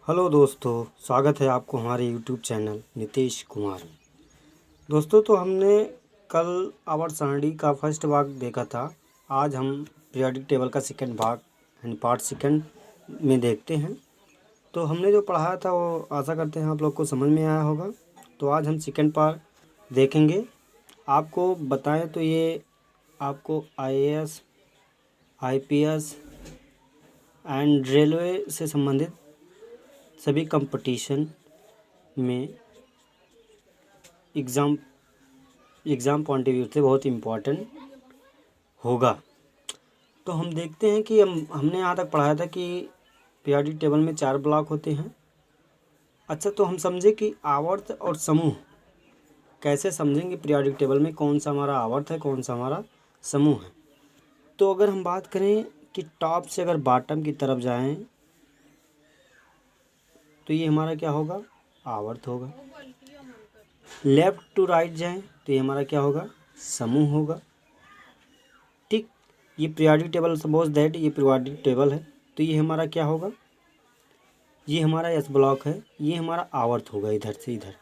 Hello दोस्तों, स्वागत है आपको हमारे यूट्यूब चैनल नीतीश कुमार में। दोस्तों, तो हमने कल आवर्त सारणी का फर्स्ट भाग देखा था। आज हम पीरियोडिक टेबल का सेकंड भाग यानी पार्ट सेकंड में देखते हैं। तो हमने जो पढ़ाया था वो आशा करते हैं आप लोग को समझ में आया होगा। तो आज हम सेकंड पार्ट देखेंगे। आपको बताएं तो ये आपको IAS, IPS एंड रेलवे से संबंधित सभी कंपटीशन में एग्ज़ाम पॉइंट ऑफ व्यू से बहुत इम्पोर्टेंट होगा। तो हम देखते हैं कि हमने यहाँ तक पढ़ाया था कि पीरियोडिक टेबल में 4 ब्लॉक होते हैं। अच्छा, तो हम समझे कि आवर्त और समूह कैसे समझेंगे। पीरियोडिक टेबल में कौन सा हमारा आवर्त है, कौन सा हमारा समूह है। तो अगर हम बात करें कि टॉप से अगर बॉटम की तरफ जाएं तो ये हमारा क्या होगा, आवर्त होगा। लेफ़्ट टू राइट जाएं तो ये हमारा क्या होगा, समूह होगा। ठीक, ये पीरियोडिक टेबल, सपोज दैट ये पीरियोडिक टेबल है तो ये हमारा क्या होगा, ये हमारा एस ब्लॉक है, ये हमारा आवर्त होगा। इधर से इधर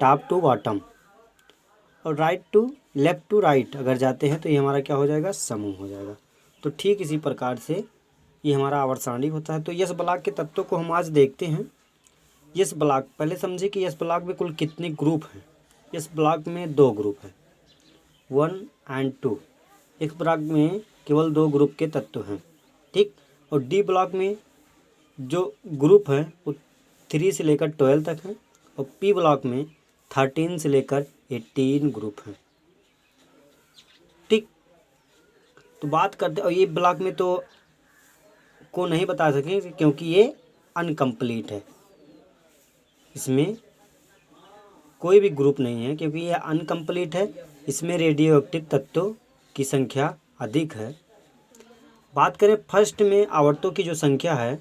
टॉप टू बॉटम, और right to left to right अगर जाते हैं तो ये हमारा क्या हो जाएगा, समूह हो जाएगा। तो ठीक इसी प्रकार से ये हमारा आवर्त सारणी होता है। तो यस ब्लॉक के तत्वों को हम आज देखते हैं। यस ब्लॉक, पहले समझे कि यस ब्लॉक में कुल कितने ग्रुप हैं। यस ब्लॉक में 2 ग्रुप हैं, 1 एंड 2। इस ब्लॉक में केवल 2 ग्रुप के तत्व हैं। ठीक, और डी ब्लॉक में जो ग्रुप है वो 3 से लेकर 12 तक है, और पी ब्लॉक में 13 से लेकर 18 ग्रुप हैं। ठीक, तो बात करते, और ये ब्लॉक में तो को नहीं बता सकें क्योंकि ये अनकम्प्लीट है, इसमें कोई भी ग्रुप नहीं है क्योंकि यह अनकम्प्लीट है। इसमें रेडियो एक्टिव तत्वों की संख्या अधिक है। बात करें फर्स्ट में आवर्तों की जो संख्या है,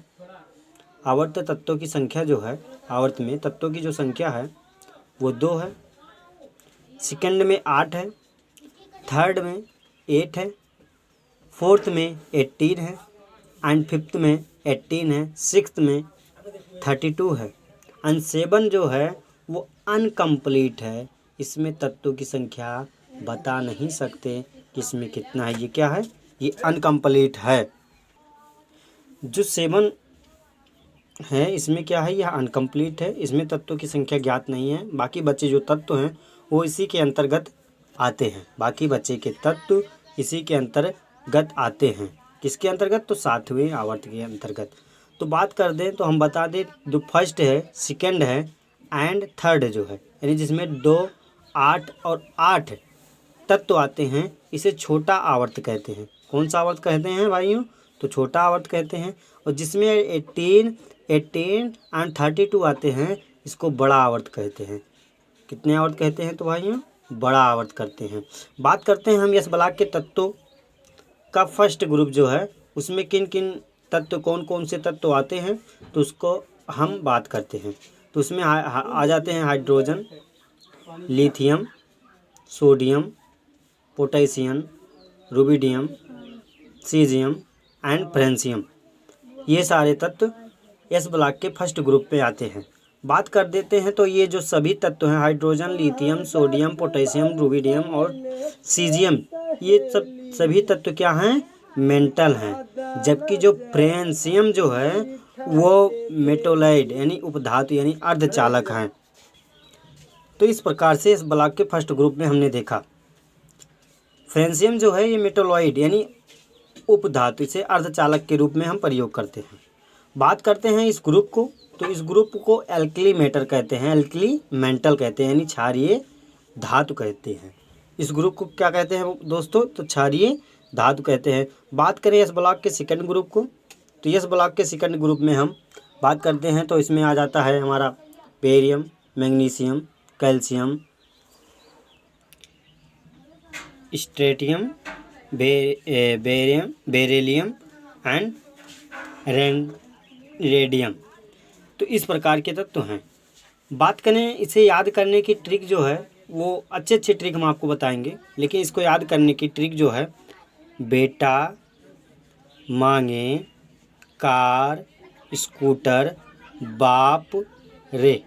आवर्त तत्वों की संख्या जो है, आवर्त में तत्वों की जो संख्या है वो 2 है। सेकंड में 8 है, थर्ड में 8 है, फोर्थ में 18 है, एंड फिफ्थ में 18 है, सिक्स्थ में 32 है, एंड 7 जो है वो अनकम्प्लीट है। इसमें तत्वों की संख्या बता नहीं सकते कि इसमें कितना है। ये क्या है, ये अनकम्प्लीट है। जो 7 है इसमें क्या है, यह अनकम्प्लीट है, इसमें तत्वों की संख्या ज्ञात नहीं है। बाकी बचे जो तत्व हैं वो इसी के अंतर्गत आते हैं। बाकी बचे के तत्व इसी के अंतर्गत आते हैं। किसके अंतर्गत, तो 7वें आवर्त के अंतर्गत। तो बात कर दें तो हम बता दें, जो फर्स्ट है, सेकंड है एंड थर्ड जो है, यानी जिसमें 2, 8 और 8 तत्व आते हैं, इसे छोटा आवर्त कहते हैं। कौन सा आवर्त कहते हैं भाइयों, तो छोटा आवर्त कहते हैं। और जिसमें 18 एंड 32 आते हैं, इसको बड़ा आवर्त कहते हैं। कितने आवर्त कहते हैं तो भाइयों, बड़ा आवर्त करते हैं। बात करते हैं हम यस ब्लॉक के तत्वों का। फर्स्ट ग्रुप जो है उसमें किन किन तत्व, कौन कौन से तत्व आते हैं, तो उसको हम बात करते हैं। तो उसमें आ जाते हैं hydrogen, lithium, sodium, potassium, rubidium, caesium and francium. ये सारे तत्व एस ब्लॉक के फर्स्ट ग्रुप में आते हैं। बात कर देते हैं तो ये जो सभी तत्व हैं, hydrogen, lithium, sodium, potassium, rubidium और सीजियम, ये सभी तत्व क्या हैं, मेंटल हैं। जबकि जो फ्रेंसियम जो है वो मेटोलाइड यानी उपधातु यानी अर्धचालक हैं। तो इस प्रकार से इस ब्लॉक के फर्स्ट ग्रुप में हमने देखा फ्रेंसियम जो है ये मेटोलॉइड यानी उपधातु, इसे अर्धचालक के रूप में हम प्रयोग करते हैं। बात करते हैं इस ग्रुप को, तो इस ग्रुप को एल्कली मेटल कहते हैं, एल्कली मेंटल कहते हैं, यानी क्षारीय धातु कहते हैं। इस ग्रुप को क्या कहते हैं दोस्तों, तो क्षारीय धातु कहते हैं। बात करें इस ब्लॉक के सेकंड ग्रुप को, तो इस ब्लॉक के सेकंड ग्रुप में हम बात करते हैं तो इसमें आ जाता है हमारा barium, magnesium, calcium, strontium, beryllium and radium. तो इस प्रकार के तत्व हैं। बात करें इसे याद करने की ट्रिक जो है, वो अच्छे अच्छे ट्रिक हम आपको बताएंगे, लेकिन इसको याद करने की ट्रिक जो है, बेटा, मांगे, कार, स्कूटर, बाप रे।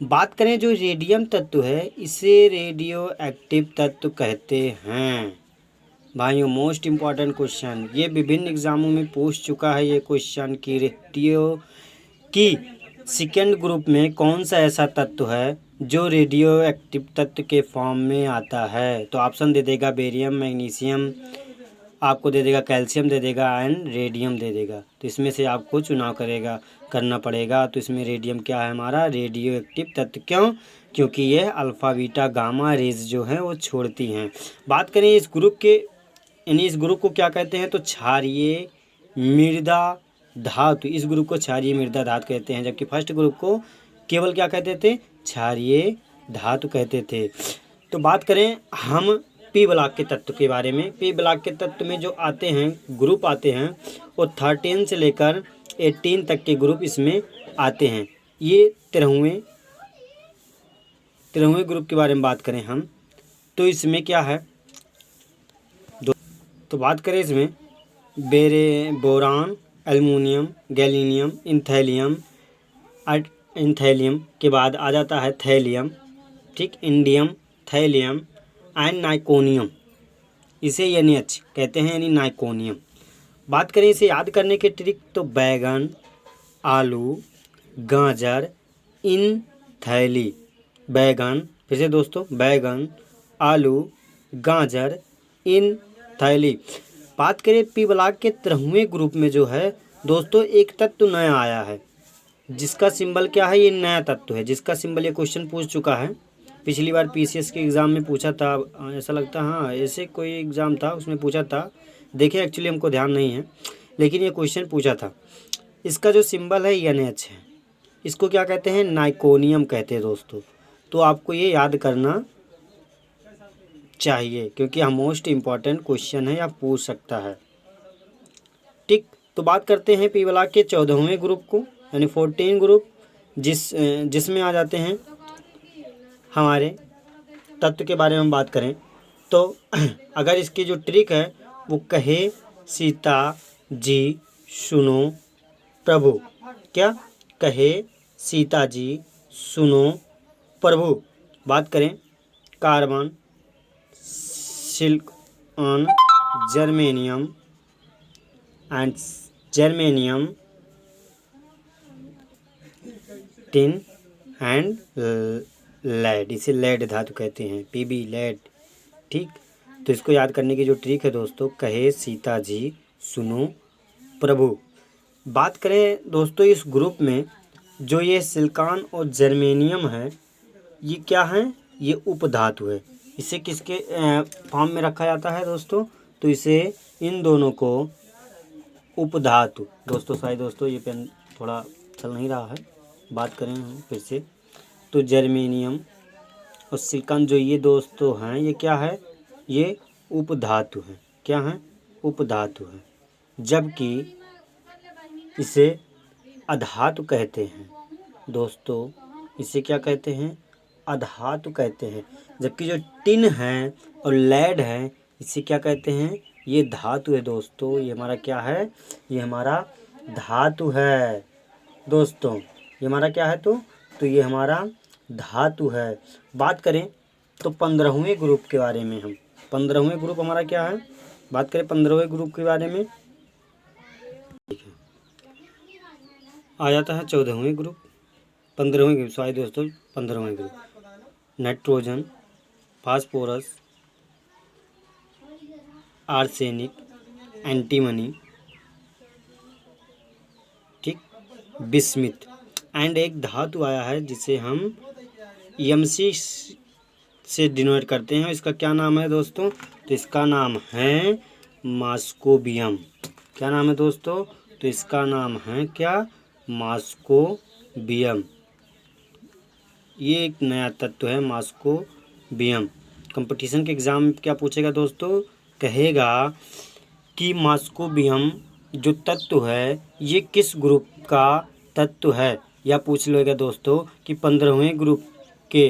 बात करें जो रेडियम तत्व है, इसे रेडियो एक्टिव तत्व कहते हैं। भाइयों मोस्ट इम्पॉर्टेंट क्वेश्चन, ये विभिन्न एग्जामों में पूछ चुका है ये क्वेश्चन कि रेडियो की सेकेंड ग्रुप में कौन सा ऐसा तत्व है जो रेडियो एक्टिव तत्व के फॉर्म में आता है। तो ऑप्शन दे देगा बेरियम, मैग्नीशियम, आपको दे देगा कैल्शियम दे देगा एंड रेडियम दे देगा। तो इसमें से आपको चुनाव करना पड़ेगा। तो इसमें रेडियम क्या है हमारा रेडियो एक्टिव तत्व, क्यों? क्योंकि यह अल्फ़ा बीटा गामा रेज जो है वो छोड़ती हैं। बात करें इस ग्रुप के, यानी इस ग्रुप को क्या कहते हैं, तो क्षारीय मृदा धातु, इस ग्रुप को क्षारीय मृदा धातु कहते हैं। जबकि फर्स्ट ग्रुप को केवल क्या कहते थे, क्षारीय धातु कहते थे। तो बात करें हम पी ब्लॉक के तत्व के बारे में। पी ब्लॉक के तत्व में जो आते हैं ग्रुप आते हैं वो 13 से लेकर 18 तक के ग्रुप इसमें आते हैं। ये 13वें ग्रुप के बारे में बात करें हम, तो इसमें क्या है, तो बात करें इसमें बोरान, एल्युमिनियम, गैलीनियम, इथेलियम के बाद आ जाता है थैलियम, ठीक, इंडियम, थैलियम एंड नाइकोनियम, इसे NH कहते हैं, यानी नाइकोनियम। बात करें इसे याद करने के ट्रिक, तो बैगन, आलू, गाजर, इन थैली, बैगन, फिर से दोस्तों बैगन, आलू, गाजर, इन थैली। बात करें पी ब्लॉक के 13वें ग्रुप में जो है दोस्तों एक तत्व नया आया है, जिसका सिंबल क्या है, ये नया तत्व है जिसका सिंबल, ये क्वेश्चन पूछ चुका है पिछली बार PCS के एग्ज़ाम में पूछा था, ऐसा लगता, हाँ ऐसे कोई एग्ज़ाम था उसमें पूछा था, देखिए एक्चुअली हमको ध्यान नहीं है, लेकिन ये क्वेश्चन पूछा था। इसका जो सिंबल है NH है, इसको क्या कहते हैं, नाइकोनियम कहते हैं दोस्तों। तो आपको ये याद करना चाहिए क्योंकि हम मोस्ट इम्पॉर्टेंट क्वेश्चन है या पूछ सकता है, ठीक। तो बात करते हैं पी ब्लॉक के 14वें ग्रुप को, यानी 14 ग्रुप, जिसमें आ जाते हैं हमारे तत्व के बारे में बात करें तो अगर इसकी जो ट्रिक है वो कहे सीता जी सुनो प्रभु, क्या कहे सीता जी सुनो प्रभु। बात करें carbon, silicon, germanium tin and lead, इसे लेड धातु कहते हैं, PB लेड, ठीक। तो इसको याद करने की जो ट्रिक है दोस्तों, कहे सीता जी सुनो प्रभु। बात करें दोस्तों इस ग्रुप में जो ये सिलिकॉन और जर्मेनियम है, ये क्या है, ये उपधातु है। इसे किसके फॉर्म में रखा जाता है दोस्तों, तो इसे इन दोनों को उपधातु, दोस्तों सॉरी दोस्तों ये पेन थोड़ा चल नहीं रहा है, बात करें हम फिर से, तो जर्मेनियम और सिलिकॉन जो ये दोस्तों हैं, ये क्या है, ये उपधातु है, क्या है, उपधातु है। जबकि इसे अधातु कहते हैं दोस्तों, इसे क्या कहते हैं, अधातु कहते हैं। जबकि जो टिन है और लेड है, इसे क्या कहते हैं, ये धातु है दोस्तों, ये हमारा क्या है, ये हमारा धातु है दोस्तों, ये हमारा क्या है, तो ये हमारा धातु है। बात करें तो 15वें ग्रुप के बारे में, हम 15वें ग्रुप हमारा क्या है, बात करें 15वें ग्रुप के बारे में, आ जाता है 14वें ग्रुप, 15वें ग्रुप, सॉरी दोस्तों 15वें group, nitrogen, phosphorus, arsenic, antimony, ठीक, बिस्मिथ एंड एक धातु आया है जिसे हम MC से डिनोट करते हैं, इसका क्या नाम है दोस्तों, तो इसका नाम है मॉस्कोबियम। क्या नाम है दोस्तों, तो इसका नाम है क्या, मॉस्कोबियम। ये एक नया तत्व है मॉस्कोबियम। कंपटीशन के एग्ज़ाम में क्या पूछेगा दोस्तों, कहेगा कि मॉस्कोबियम जो तत्व है ये किस ग्रुप का तत्व है, या पूछ लेगा दोस्तों कि 15वें ग्रुप के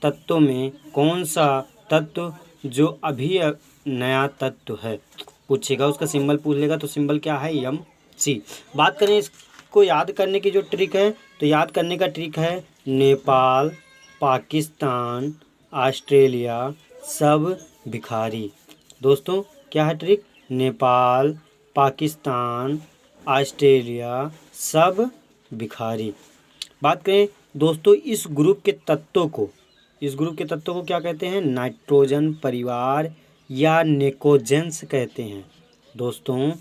तत्वों में कौन सा तत्व जो अभी नया तत्व है, पूछेगा, उसका सिंबल पूछ लेगा, तो सिंबल क्या है, MC। बात करें इस इसको याद करने की जो ट्रिक है, तो याद करने का ट्रिक है नेपाल, पाकिस्तान, ऑस्ट्रेलिया, सब भिखारी। दोस्तों क्या है ट्रिक? नेपाल, पाकिस्तान, ऑस्ट्रेलिया, सब भिखारी। बात करें दोस्तों इस ग्रुप के तत्वों को क्या कहते हैं? नाइट्रोजन परिवार या निकोजेंस कहते हैं। दोस्तों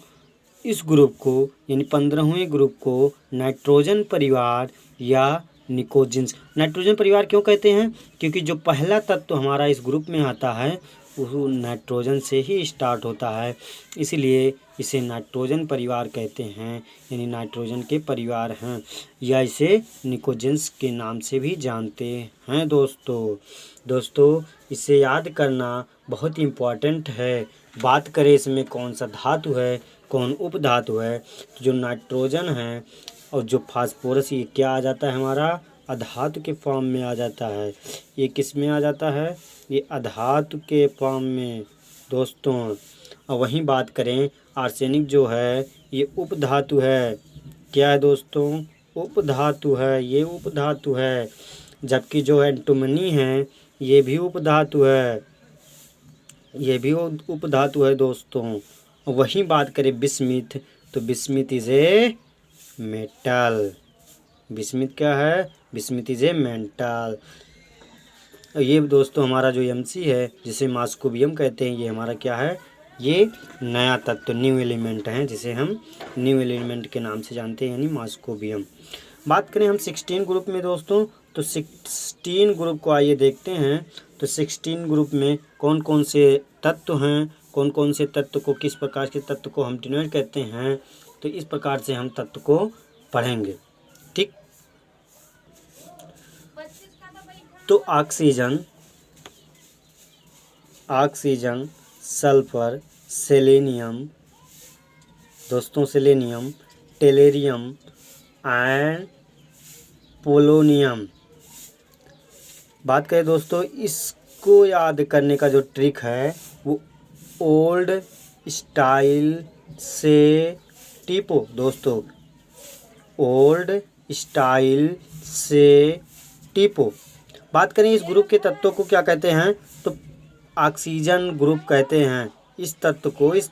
इस ग्रुप को यानी 15वें ग्रुप को नाइट्रोजन परिवार या निकोजेंस। नाइट्रोजन परिवार क्यों कहते हैं? क्योंकि जो पहला तत्व हमारा इस ग्रुप में आता है वो नाइट्रोजन से ही स्टार्ट होता है, इसलिए इसे नाइट्रोजन परिवार कहते हैं, यानी नाइट्रोजन के परिवार हैं, या इसे निकोजेंस के नाम से भी जानते हैं। दोस्तों इसे याद करना बहुत इम्पॉर्टेंट है। बात करें इसमें कौन सा धातु है, कौन उपधातु है, तो जो नाइट्रोजन है और जो फास्फोरस, ये क्या आ जाता है हमारा? अधातु के फॉर्म में आ जाता है। ये किस में आ जाता है? ये अधातु के फॉर्म में दोस्तों। और वहीं बात करें आर्सेनिक जो है ये उपधातु है। क्या है दोस्तों? उपधातु है, ये उपधातु है। जबकि जो एंटिमनी है ये भी उपधातु है, ये भी उपधातु है दोस्तों। वहीं बात करें बिस्मिथ, तो bismuth is a metal. Bismuth क्या है? Bismuth is a metal. ये दोस्तों हमारा जो एमसी है जिसे मास्कोबियम कहते हैं, ये हमारा क्या है? ये नया तत्व, न्यू एलिमेंट है, जिसे हम न्यू एलिमेंट के नाम से जानते हैं, यानी मास्कोबियम। बात करें हम 16 ग्रुप में दोस्तों, तो 16 ग्रुप को आइए देखते हैं। तो 16 ग्रुप में कौन कौन से तत्व हैं, कौन कौन से तत्व को, किस प्रकार के तत्व को हम टिनोइड कहते हैं, तो इस प्रकार से हम तत्व को पढ़ेंगे। ठीक, तो ऑक्सीजन, सल्फर, सेलेनियम, दोस्तों सेलेनियम, टेलेरियम एंड पोलोनियम। बात करें दोस्तों इसको याद करने का जो ट्रिक है वो ओल्ड स्टाइल से टिपो। दोस्तों ओल्ड स्टाइल से टिपो। बात करें इस ग्रुप के तत्वों को क्या कहते हैं, तो ऑक्सीजन ग्रुप कहते हैं। इस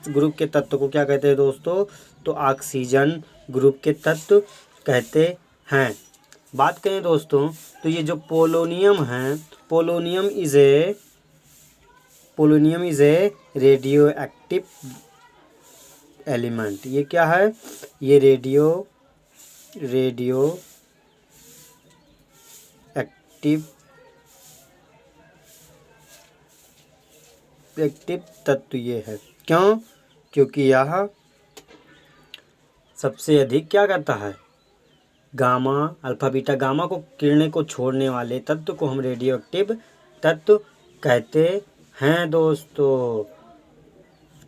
ग्रुप के तत्व को क्या कहते हैं दोस्तों, तो ऑक्सीजन ग्रुप के तत्व कहते हैं। बात करें दोस्तों तो ये जो पोलोनियम है, polonium is a radio active element. ये क्या है? ये रेडियो एक्टिव तत्व ये है। क्यों? क्योंकि यह सबसे अधिक क्या करता है? गामा, अल्फा, बीटा, गामा को किरणें को छोड़ने वाले तत्व को हम रेडियो एक्टिव तत्व कहते हैं दोस्तों।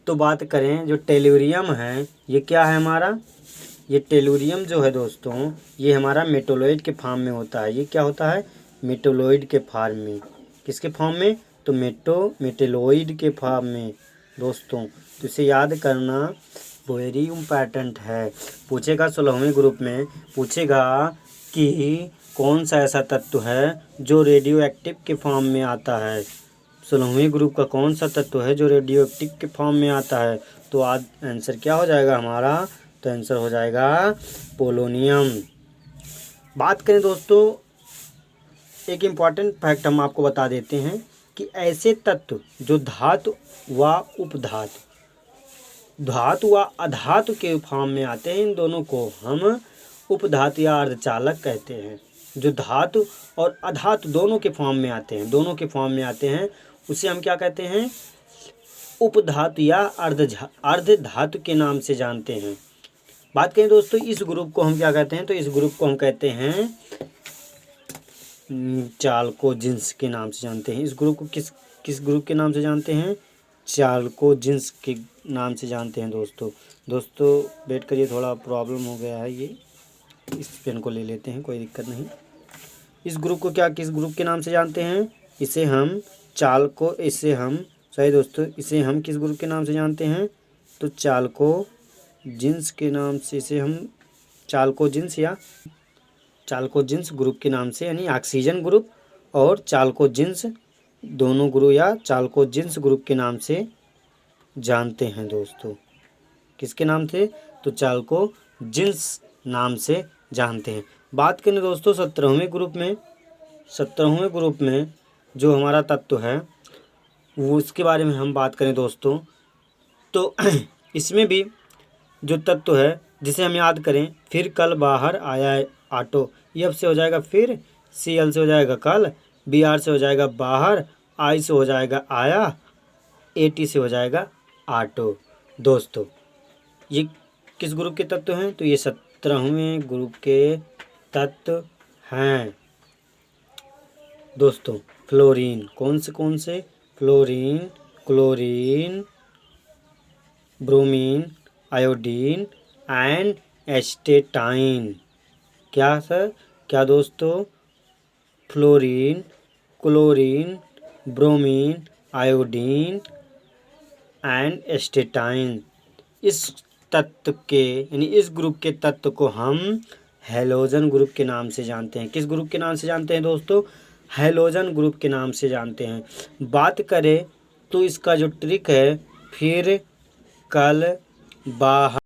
तो बात करें जो टेलुरियम है, ये क्या है हमारा? ये टेलुरियम जो है दोस्तों ये हमारा मेटोलॉइड के फॉर्म में होता है। ये क्या होता है? मेटोलॉइड के फॉर्म में। किसके फॉर्म में? तो मेटोलॉइड के फॉर्म में दोस्तों। तो इसे याद करना वेरी इम्पॉर्टेंट है। पूछेगा 16वें ग्रुप में पूछेगा कि कौन सा ऐसा तत्व है जो रेडियो एक्टिव के फॉर्म में आता है। 16वें ग्रुप का कौन सा तत्व है जो रेडियो एक्टिव के फॉर्म में आता है? तो आज आंसर क्या हो जाएगा हमारा? तो आंसर हो जाएगा पोलोनियम। बात करें दोस्तों एक इम्पॉर्टेंट फैक्ट हम आपको बता देते हैं कि ऐसे तत्व जो धातु व उपधातु, धातु व अधातु के फॉर्म में आते हैं, इन दोनों को हम उपधातु या अर्धचालक कहते हैं। जो धातु और अधातु दोनों के फॉर्म में आते हैं उसे हम क्या कहते हैं? उपधातु या अर्धधातु के नाम से जानते हैं। बात करें दोस्तों इस ग्रुप को हम क्या कहते हैं? तो इस ग्रुप को हम कहते हैं चाल्कोजिन्स के नाम से जानते हैं। इस ग्रुप को किस ग्रुप के नाम से जानते हैं? चाल्कोजिन्स के नाम से जानते हैं दोस्तों वेट करिए, थोड़ा प्रॉब्लम हो गया है, ये इस पेन को ले लेते हैं, कोई दिक्कत नहीं। इस ग्रुप को किस ग्रुप के नाम से जानते हैं? इसे हम किस ग्रुप के नाम से जानते हैं? तो चाल्कोजिन्स के नाम से इसे हम चाल्कोजिन्स या चाल्कोजिन्स ग्रुप के नाम से, यानी ऑक्सीजन ग्रुप और चाल्कोजिन्स दोनों ग्रुप या चाल्कोजिन्स ग्रुप के नाम से जानते हैं दोस्तों। किसके नाम से? तो चाल्कोजिन्स नाम से जानते हैं। बात करें दोस्तों 17वें ग्रुप में जो हमारा तत्व है वो उसके बारे में हम बात करें दोस्तों, तो इसमें भी जो तत्व है जिसे हम याद करें, फिर कल बाहर आया है ऑटो, एफ से हो जाएगा फिर, सी एल से हो जाएगा कल, बी आर से हो जाएगा बाहर, आई से हो जाएगा आया, ए टी से हो जाएगा ऑटो। दोस्तों ये किस ग्रुप के तत्व हैं? तो ये 17वें ग्रुप के तत्व हैं दोस्तों। फ्लोरीन कौन से? Fluorine, chlorine, bromine, iodine and astatine. क्या सर? क्या दोस्तों? Fluorine, chlorine, bromine, iodine and astatine. इस तत्व के यानी इस ग्रुप के तत्व को हम हैलोजन ग्रुप के नाम से जानते हैं। किस ग्रुप के नाम से जानते हैं दोस्तों? हैलोजन ग्रुप के नाम से जानते हैं। बात करें तो इसका जो ट्रिक है, फिर कल बाहर